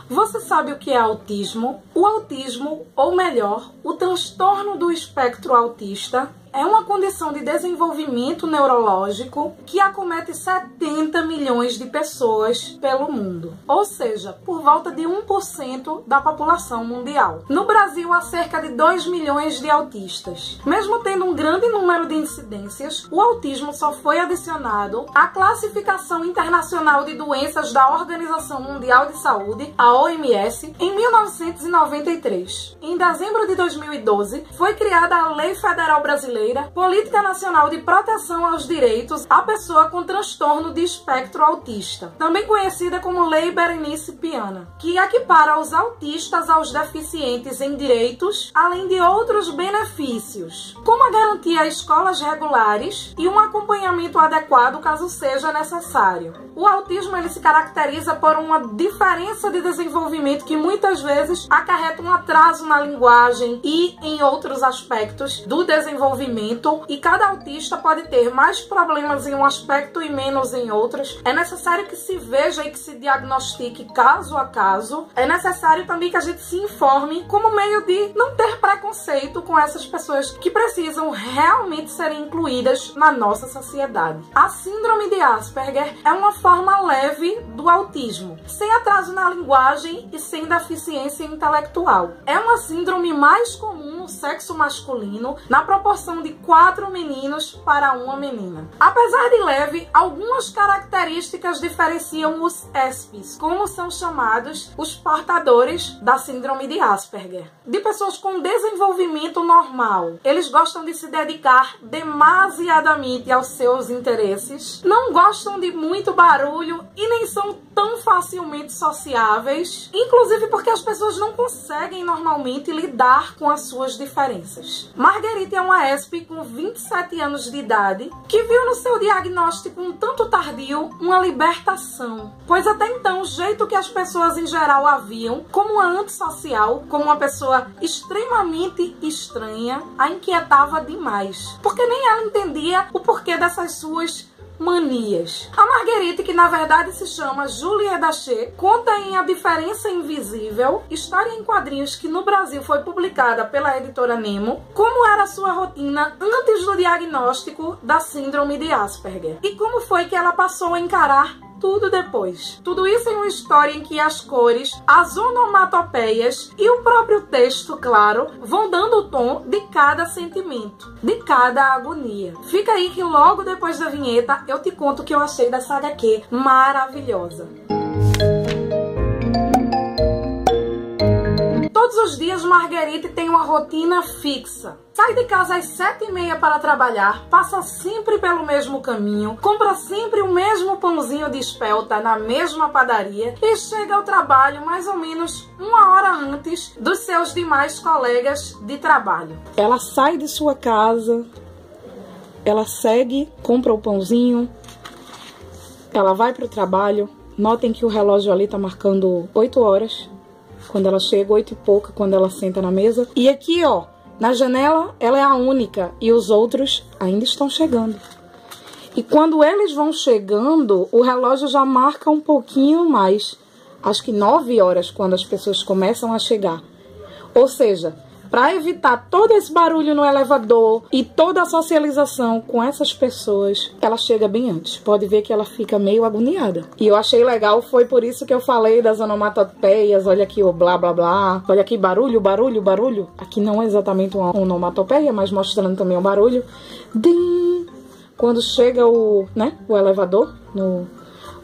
Você sabe o que é autismo? O autismo, ou melhor, o transtorno do espectro autista, é uma condição de desenvolvimento neurológico que acomete 70 milhões de pessoas pelo mundo, ou seja, por volta de 1% da população mundial. No Brasil, há cerca de 2 milhões de autistas. Mesmo tendo um grande número de incidências, o autismo só foi adicionado à Classificação Internacional de Doenças da Organização Mundial de Saúde, a OMS, em 1993. Em dezembro de 2012, foi criada a Lei Federal Brasileira Política Nacional de Proteção aos Direitos à Pessoa com Transtorno de Espectro Autista, também conhecida como Lei Berenice Piana, que equipara os autistas aos deficientes em direitos, além de outros benefícios, como a garantia a escolas regulares e um acompanhamento adequado caso seja necessário. O autismo ele se caracteriza por uma diferença de desenvolvimento que muitas vezes acarreta um atraso na linguagem e em outros aspectos do desenvolvimento, e cada autista pode ter mais problemas em um aspecto e menos em outros. É necessário que se veja e que se diagnostique caso a caso. É necessário também que a gente se informe como meio de não ter preconceito com essas pessoas que precisam realmente serem incluídas na nossa sociedade. A síndrome de Asperger é uma forma leve do autismo, sem atraso na linguagem e sem deficiência intelectual. É uma síndrome mais comum no sexo masculino, na proporção de 4 meninos para uma menina. Apesar de leve, algumas características diferenciam os ESPs, como são chamados os portadores da síndrome de Asperger, de pessoas com desenvolvimento normal. Eles gostam de se dedicar demasiadamente aos seus interesses, não gostam de muito barulho e nem são tão facilmente sociáveis, inclusive porque as pessoas não conseguem normalmente lidar com as suas diferenças. Marguerite é uma ESP com 27 anos de idade, que viu no seu diagnóstico um tanto tardio uma libertação, pois até então o jeito que as pessoas em geral a viam, como uma antissocial, como uma pessoa extremamente estranha, a inquietava demais, porque nem ela entendia o porquê dessas suas manias. A Marguerite, que na verdade se chama Julie Daché, conta em A Diferença Invisível, história em quadrinhos que no Brasil foi publicada pela editora Nemo, como era a sua rotina antes do diagnóstico da síndrome de Asperger e como foi que ela passou a encarar tudo depois. Tudo isso em uma história em que as cores, as onomatopeias e o próprio texto, claro, vão dando o tom de cada sentimento, de cada agonia. Fica aí que logo depois da vinheta eu te conto o que eu achei dessa HQ maravilhosa. Todos os dias Marguerite tem uma rotina fixa. Sai de casa às 7h30 para trabalhar, passa sempre pelo mesmo caminho, compra sempre o mesmo pãozinho de espelta na mesma padaria e chega ao trabalho mais ou menos 1 hora antes dos seus demais colegas de trabalho. Ela sai de sua casa, ela segue, compra o pãozinho, ela vai para o trabalho. Notem que o relógio ali está marcando 8 horas. Quando ela chega, 8 e pouca, quando ela senta na mesa. E aqui, ó, na janela, ela é a única e os outros ainda estão chegando. E quando eles vão chegando, o relógio já marca um pouquinho mais. Acho que 9 horas, quando as pessoas começam a chegar. Ou seja, para evitar todo esse barulho no elevador e toda a socialização com essas pessoas, ela chega bem antes. Pode ver que ela fica meio agoniada. E eu achei legal, foi por isso que eu falei das onomatopeias. Olha aqui o blá blá blá. Olha aqui barulho, barulho, barulho. Aqui não é exatamente uma onomatopeia, mas mostrando também o barulho. Dim! Quando chega o elevador,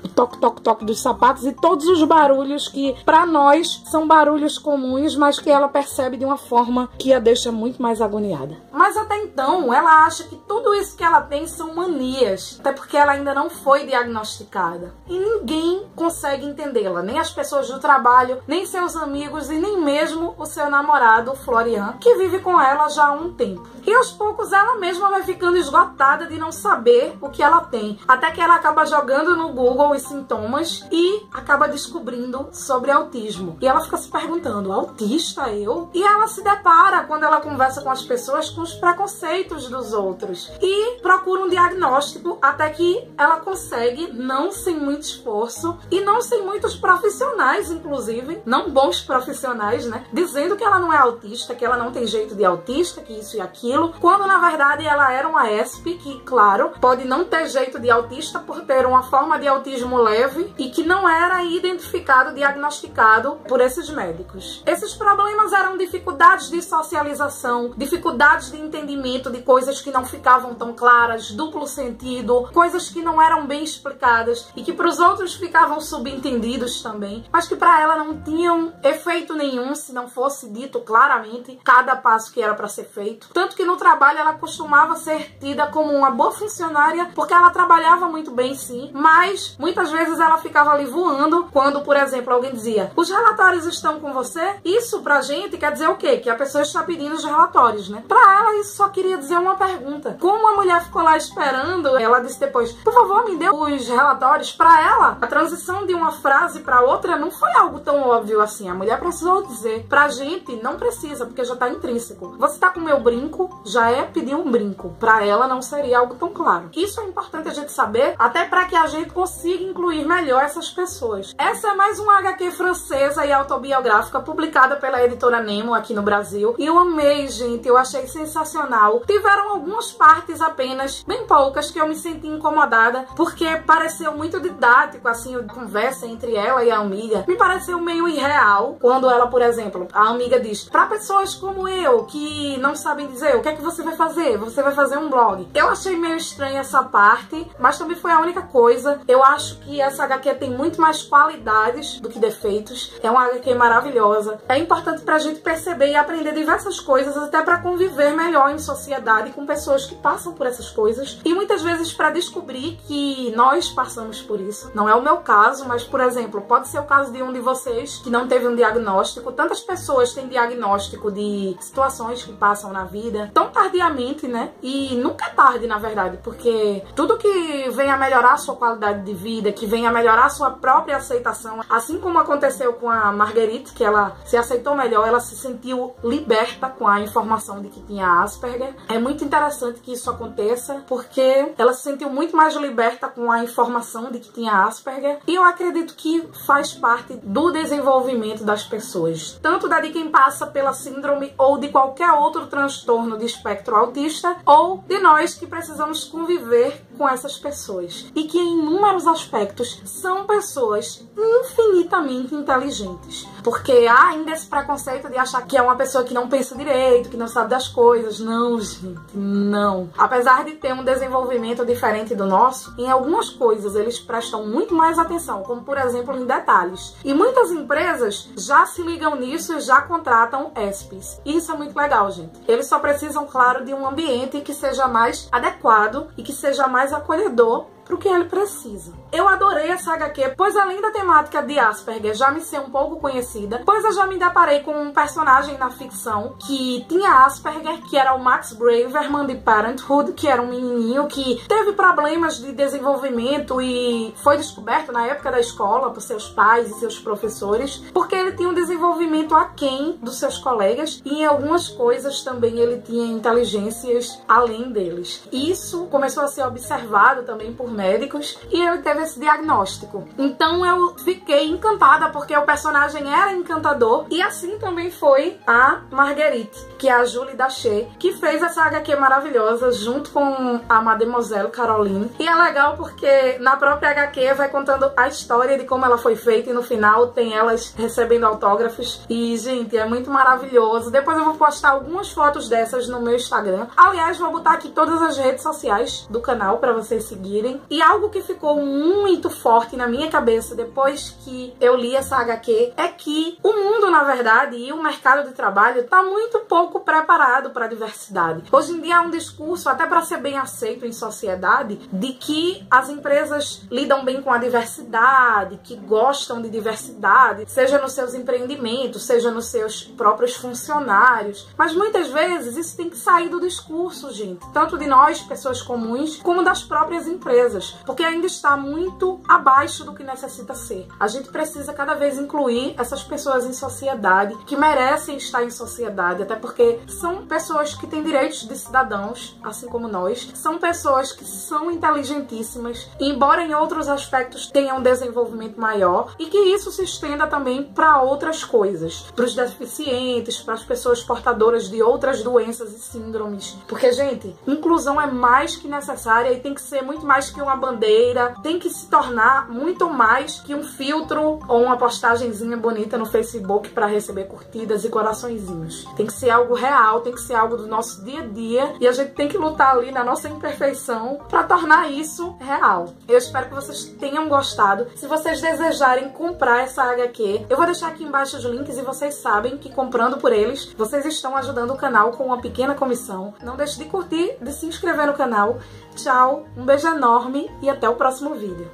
o toque, toque, toque dos sapatos e todos os barulhos que, pra nós, são barulhos comuns, mas que ela percebe de uma forma que a deixa muito mais agoniada. Mas até então, ela acha que tudo isso que ela tem são manias, até porque ela ainda não foi diagnosticada. E ninguém consegue entendê-la, nem as pessoas do trabalho, nem seus amigos e nem mesmo o seu namorado, Florian, que vive com ela já há um tempo. E aos poucos ela mesma vai ficando esgotada de não saber o que ela tem, até que ela acaba jogando no Google os sintomas e acaba descobrindo sobre autismo. E ela fica se perguntando, autista eu? E ela se depara, quando ela conversa com as pessoas, com os preconceitos dos outros. E procura um diagnóstico até que ela consegue, não sem muito esforço e não sem muitos profissionais, inclusive, não bons profissionais, né? Dizendo que ela não é autista, que ela não tem jeito de autista, que isso e aquilo, quando na verdade ela era uma ESP, que claro, pode não ter jeito de autista por ter uma forma de autismo leve e que não era identificado, diagnosticado por esses médicos. Esses problemas eram dificuldades de socialização, dificuldades de entendimento de coisas que não ficavam tão claras, duplo sentido, coisas que não eram bem explicadas e que para os outros ficavam subentendidos também, mas que para ela não tinham efeito nenhum se não fosse dito claramente cada passo que era para ser feito. Tanto que no trabalho ela costumava ser tida como uma boa funcionária, porque ela trabalhava muito bem sim, mas muitas vezes ela ficava ali voando quando, por exemplo, alguém dizia, os relatórios estão com você? Isso pra gente quer dizer o quê? Que a pessoa está pedindo os relatórios, né? Pra ela isso só queria dizer uma pergunta. Como a mulher ficou lá esperando, ela disse depois, por favor, me dê os relatórios. Pra ela, a transição de uma frase pra outra não foi algo tão óbvio assim. A mulher precisou dizer. Pra gente, não precisa, porque já tá intrínseco. Você tá com meu brinco, já é pedir um brinco. Pra ela não seria algo tão claro. Isso é importante a gente saber, até pra que a gente consiga incluir melhor essas pessoas. Essa é mais uma HQ francesa e autobiográfica publicada pela editora Nemo aqui no Brasil. E eu amei, gente. Eu achei sensacional. Tiveram algumas partes apenas, bem poucas, que eu me senti incomodada, porque pareceu muito didático, assim, a conversa entre ela e a amiga. Me pareceu meio irreal, quando ela, por exemplo, a amiga diz, para pessoas como eu, que não sabem dizer, o que é que você vai fazer? Você vai fazer um blog. Eu achei meio estranha essa parte, mas também foi a única coisa. Eu acho que essa HQ tem muito mais qualidades do que defeitos. É uma HQ maravilhosa. É importante pra gente perceber e aprender diversas coisas, até pra conviver melhor em sociedade com pessoas que passam por essas coisas. E muitas vezes pra descobrir que nós passamos por isso. Não é o meu caso, mas, por exemplo, pode ser o caso de um de vocês que não teve um diagnóstico. Tantas pessoas têm diagnóstico de situações que passam na vida tão tardiamente, né? E nunca é tarde, na verdade, porque tudo que vem a melhorar a sua qualidade de vida, que vem a melhorar a sua própria aceitação, assim como aconteceu com a Marguerite, que ela se aceitou melhor, ela se sentiu liberta com a informação de que tinha Asperger. É muito interessante que isso aconteça, porque ela se sentiu muito mais liberta com a informação de que tinha Asperger, e eu acredito que faz parte do desenvolvimento das pessoas, tanto da de quem passa pela síndrome ou de qualquer outro transtorno de espectro autista, ou de nós que precisamos conviver com essas pessoas, e que em inúmeros aspectos são pessoas infinitamente inteligentes, porque há ainda esse preconceito de achar que é uma pessoa que não pensa direito, que não sabe das coisas. Não, gente, não. Apesar de ter um desenvolvimento diferente do nosso, em algumas coisas eles prestam muito mais atenção, como por exemplo em detalhes. E muitas empresas já se ligam nisso e já contratam ESPs. E isso é muito legal, gente. Eles só precisam, claro, de um ambiente que seja mais adequado e que seja mais acolhedor pro que ele precisa. Eu adorei essa HQ, pois além da temática de Asperger já me ser um pouco conhecida, pois eu já me deparei com um personagem na ficção que tinha Asperger, que era o Max Braverman de Parenthood, que era um menininho que teve problemas de desenvolvimento e foi descoberto na época da escola por seus pais e seus professores, porque ele tinha um desenvolvimento aquém dos seus colegas e em algumas coisas também ele tinha inteligências além deles. Isso começou a ser observado também por médicos e ele teve esse diagnóstico. Então eu fiquei encantada porque o personagem era encantador, e assim também foi a Marguerite, que é a Julie Dashé, que fez essa HQ maravilhosa junto com a Mademoiselle Caroline. E é legal porque na própria HQ vai contando a história de como ela foi feita e no final tem elas recebendo autógrafos. E, gente, é muito maravilhoso. Depois eu vou postar algumas fotos dessas no meu Instagram. Aliás, vou botar aqui todas as redes sociais do canal para vocês seguirem. E algo que ficou muito forte na minha cabeça depois que eu li essa HQ é que o mundo, na verdade, e o mercado de trabalho está muito pouco preparado para a diversidade. Hoje em dia há um discurso, até para ser bem aceito em sociedade, de que as empresas lidam bem com a diversidade, que gostam de diversidade, seja nos seus empreendimentos, seja nos seus próprios funcionários. Mas muitas vezes isso tem que sair do discurso, gente. Tanto de nós, pessoas comuns, como das próprias empresas. coisas, porque ainda está muito abaixo do que necessita ser. A gente precisa cada vez incluir essas pessoas em sociedade, que merecem estar em sociedade, até porque são pessoas que têm direitos de cidadãos, assim como nós, são pessoas que são inteligentíssimas, embora em outros aspectos tenham um desenvolvimento maior, e que isso se estenda também para outras coisas, para os deficientes, para as pessoas portadoras de outras doenças e síndromes. Porque, gente, inclusão é mais que necessária e tem que ser muito mais que uma bandeira, tem que se tornar muito mais que um filtro ou uma postagenzinha bonita no Facebook para receber curtidas e coraçõezinhos. Tem que ser algo real, tem que ser algo do nosso dia a dia, e a gente tem que lutar ali na nossa imperfeição para tornar isso real. Eu espero que vocês tenham gostado. Se vocês desejarem comprar essa HQ, eu vou deixar aqui embaixo os links, e vocês sabem que comprando por eles, vocês estão ajudando o canal com uma pequena comissão. Não deixe de curtir, de se inscrever no canal. Tchau, um beijo enorme e até o próximo vídeo.